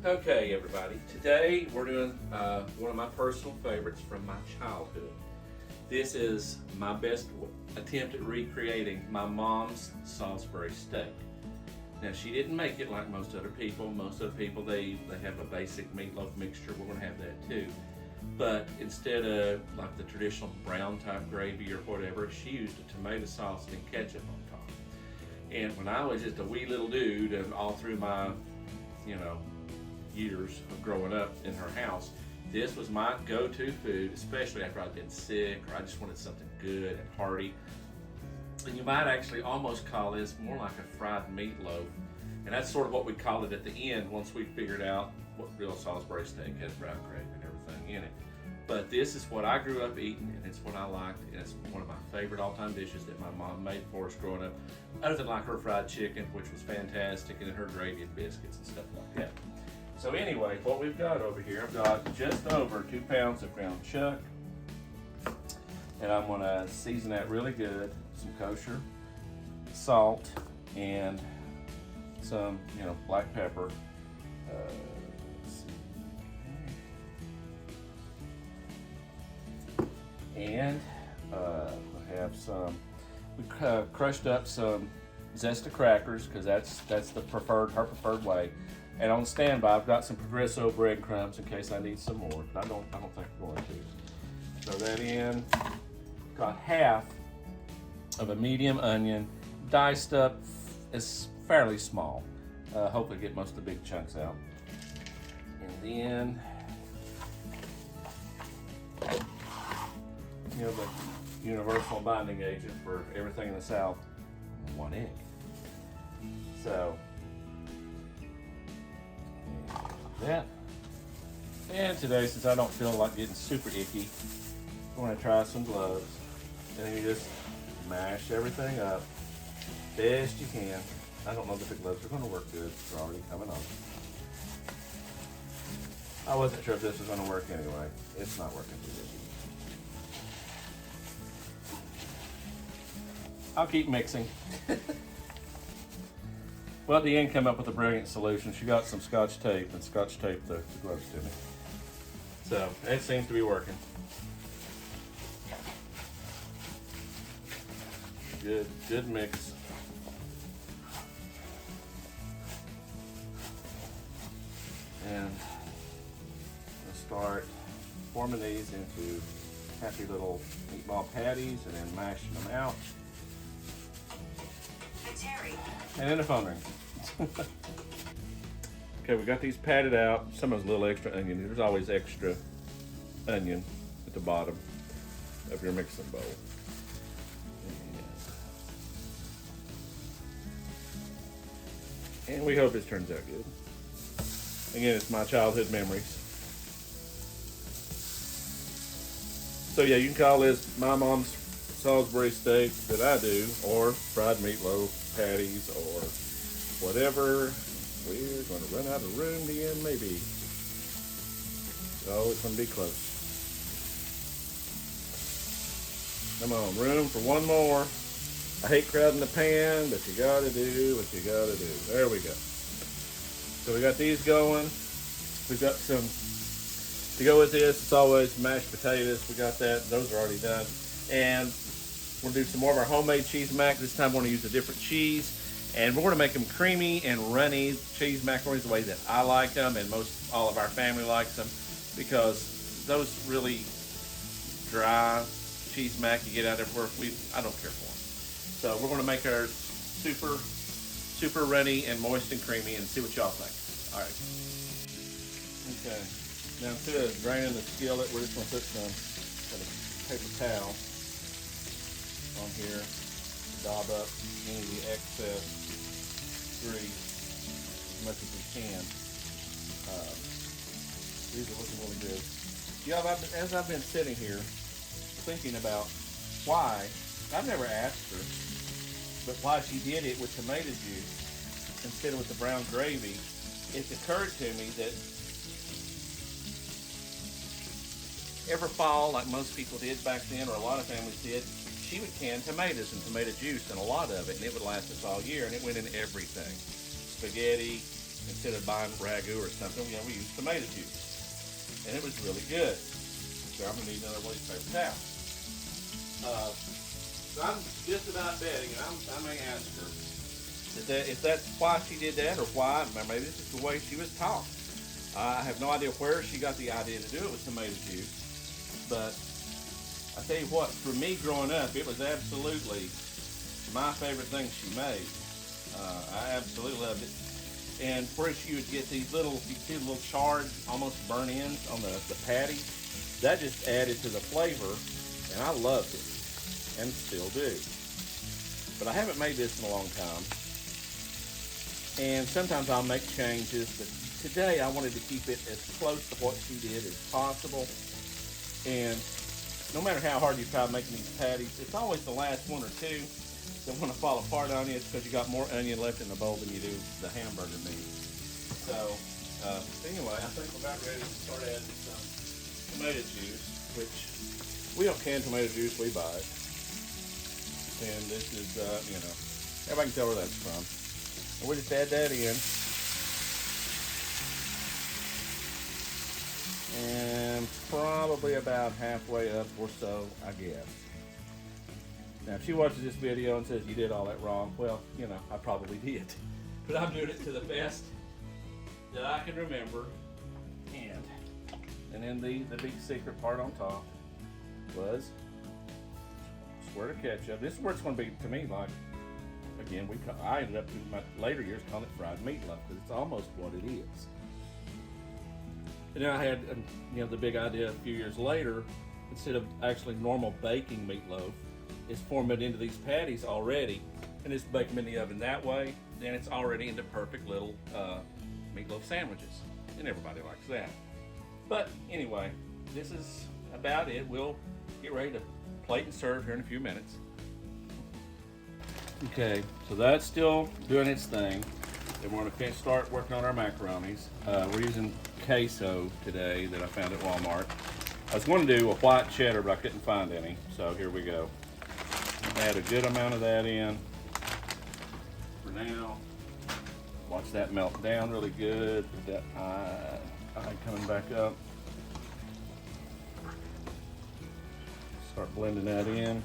Okay, everybody. Today we're doing one of my personal favorites from my childhood. This is my best attempt at recreating my mom's Salisbury steak. Now, she didn't make it like most other people. Most other people, they have a basic meatloaf mixture. We're going to have that too. But instead of like the traditional brown type gravy or whatever, she used a tomato sauce and ketchup on top. And when I was just a wee little dude, and all through my, years of growing up in her house, this was my go-to food, especially after I'd been sick or I just wanted something good and hearty. And you might actually almost call this more like a fried meatloaf. And that's sort of what we called it at the end once we figured out what real Salisbury steak had fried gravy and everything in it. But this is what I grew up eating, and it's what I liked, and it's one of my favorite all-time dishes that my mom made for us growing up, other than like her fried chicken, which was fantastic, and her gravy and biscuits and stuff like that. So anyway, what we've got over here, I've got just over 2 pounds of ground chuck, and I'm gonna season that really good, some kosher, salt, and some, black pepper. Let's see. And we'll have some, we crushed up some Zesta crackers, because that's her preferred way. And on standby, I've got some Progresso breadcrumbs in case I need some more. But I don't think I'm going to. Throw that in. Got half of a medium onion, diced up. It's fairly small. Hopefully get most of the big chunks out. And then, the universal binding agent for everything in the South, 1 egg. So, that. And today, since I don't feel like getting super icky, I'm going to try some gloves. And then you just mash everything up best you can. I don't know that the gloves are going to work good. They're already coming on. I wasn't sure if this was going to work anyway. It's not working too good. I'll keep mixing. Well, at the end, came up with a brilliant solution. She got some Scotch tape and Scotch taped the gloves to me. So it seems to be working. Good mix. And we'll start forming these into happy little meatball patties and then mashing them out. And then the phone rings. Okay, we got these patted out. Some of those little extra onion. There's always extra onion at the bottom of your mixing bowl. And we hope this turns out good. Again, it's my childhood memories. So yeah, you can call this my mom's Salisbury steak that I do, or fried meatloaf, patties, or whatever. We're going to run out of room again, maybe. Oh, it's going to be close. Come on, room for one more. I hate crowding the pan, but you got to do what you got to do. There we go. So we got these going. We've got some to go with this. It's always mashed potatoes. We got that. Those are already done. And we'll do some more of our homemade cheese mac. This time we're going to use a different cheese. And we're going to make them creamy and runny cheese macaronis the way that I like them, and all of our family likes them, because those really dry cheese mac you get out everywhere, I don't care for them. So we're going to make ours super runny and moist and creamy, and see what y'all think. All right. Okay. Now instead of draining the skillet, we're just going to put some paper towel on here to daub up any of the excess grease as much as we can. These are looking really good. Yeah, as I've been sitting here thinking about why, I've never asked her, but why she did it with tomato juice instead of with the brown gravy, it occurred to me that every fall, like most people did back then, or a lot of families did, she would can tomatoes and tomato juice and a lot of it, and it would last us all year, and it went in everything. Spaghetti, instead of buying ragu or something, we used tomato juice, and it was really good. So I'm gonna need another waste paper towel. So I'm just about betting, and I may ask her if that's why she did that, or why maybe this is the way she was taught. I have no idea where she got the idea to do it with tomato juice, but I tell you what, for me growing up, it was absolutely my favorite thing she made. I absolutely loved it. And first you would get these little, you see the little charred, almost burnt ends on the patty. That just added to the flavor, and I loved it, and still do. But I haven't made this in a long time. And sometimes I'll make changes, but today I wanted to keep it as close to what she did as possible. And no matter how hard you try making these patties, it's always the last one or two that want to fall apart on you. It's because you got more onion left in the bowl than you do the hamburger meat. So anyway, I think we're about ready to start adding some tomato juice, which we don't can tomato juice, we buy it. And this is, everybody can tell where that's from. And we just add that in. And probably about halfway up or so, I guess. Now, if she watches this video and says you did all that wrong, well, I probably did. But I'm doing it to the best that I can remember. And then the big secret part on top was a squirt of ketchup. This is where it's going to be, to me, like, again, I ended up in my later years calling it fried meatloaf because it's almost what it is. And then I had, the big idea a few years later, instead of actually normal baking meatloaf, is form it into these patties already, and just bake them in the oven that way. Then it's already into perfect little meatloaf sandwiches, and everybody likes that. But anyway, this is about it. We'll get ready to plate and serve here in a few minutes. Okay, so that's still doing its thing. Then we're going to start working on our macaronis. We're using queso today that I found at Walmart. I was going to do a white cheddar, but I couldn't find any, so here we go. Add a good amount of that in for now. Watch that melt down really good. With that eye coming back up. Start blending that in.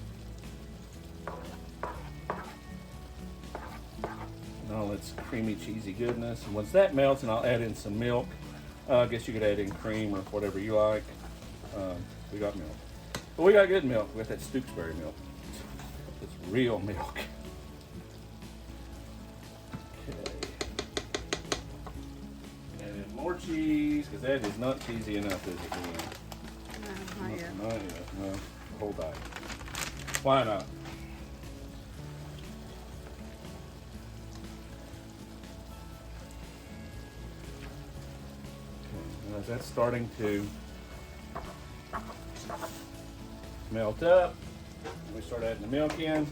And all its creamy, cheesy goodness. And once that melts, and I'll add in some milk. I guess you could add in cream or whatever you like. We got milk. But we got good milk. We got that Salisbury milk. It's real milk. Okay. And then more cheese, because that is not cheesy enough, is it, Deanne? No, not yet. Not yet. No, hold back. Why not? Okay. As that's starting to melt up, we start adding the milk in.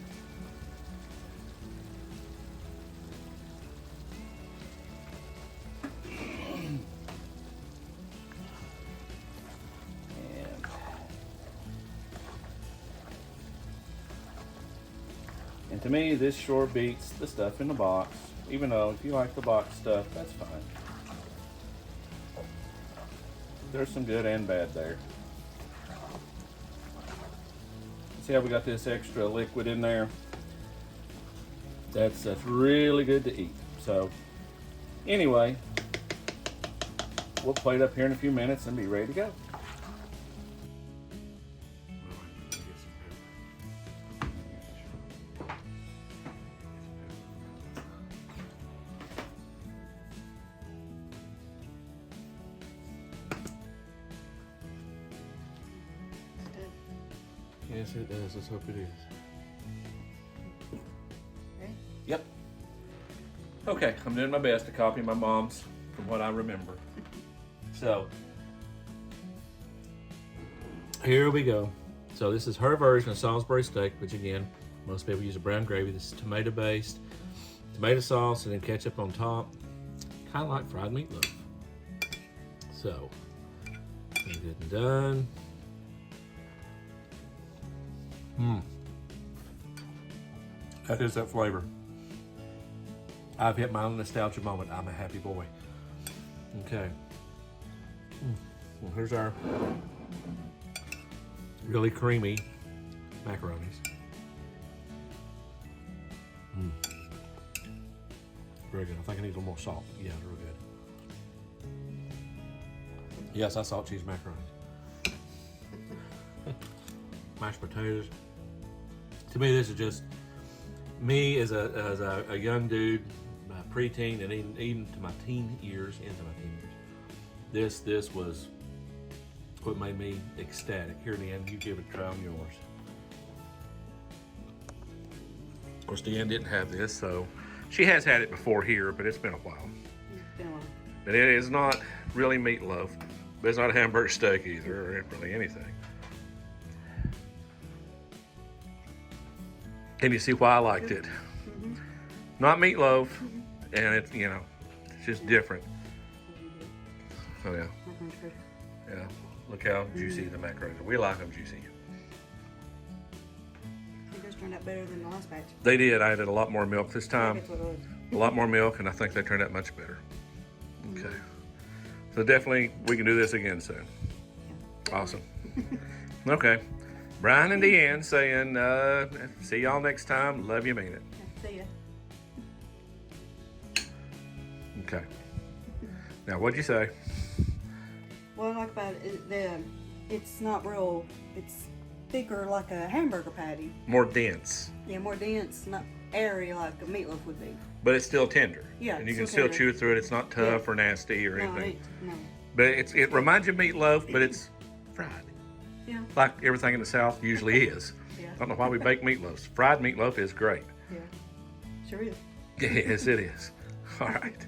And to me, this sure beats the stuff in the box, even though if you like the box stuff, that's fine. There's some good and bad there. See how we got this extra liquid in there? That's really good to eat. So anyway, we'll plate up here in a few minutes and be ready to go. Yes, it does. Let's hope it is. Okay. Yep. Okay, I'm doing my best to copy my mom's from what I remember. So, here we go. So this is her version of Salisbury steak, which again, most people use a brown gravy. This is tomato based, tomato sauce, and then ketchup on top. Kind of like fried meatloaf. So, good and done. That is that flavor. I've hit my nostalgia moment. I'm a happy boy. Okay. Well, here's our really creamy macaronis. Very good. I think I need a little more salt. Yeah, they're real good. Yes, I salt cheese macaroni. Mashed potatoes. To me, this is just me as a young dude, preteen, and even to my teen years, into my teen years. This was what made me ecstatic. Here, Deanne, you give it a try on yours. Of course, Deanne didn't have this, so she has had it before here, but it's been a while. It's been a while. But it is not really meatloaf, but it's not a hamburger steak either, or really anything. Can you see why I liked it? Mm-hmm. Not meatloaf, and it's, you know, it's just different. Oh yeah, yeah. Look how juicy the macaroni are. We like them juicy. I think those turned out better than the last batch. They did. I added a lot more milk this time. That's what it was. A lot more milk, and I think they turned out much better. Okay. So definitely, we can do this again soon. Yeah. Awesome. Okay. Brian and Deanne saying, see y'all next time. Love you, mean it. See ya. Okay. Now, what'd you say? What I like about it, it's not real, it's thicker like a hamburger patty. More dense. Yeah, more dense, not airy like a meatloaf would be. But it's still tender. Yeah, And you it's can still still tender. chew through it. It's not tough Yeah. or nasty or No, anything. no. But it reminds you of meatloaf, but it's fried. Yeah. Like everything in the South usually is. Yeah. I don't know why we bake meatloafs. Fried meatloaf is great. Yeah. Sure is. Yes, it is. All right.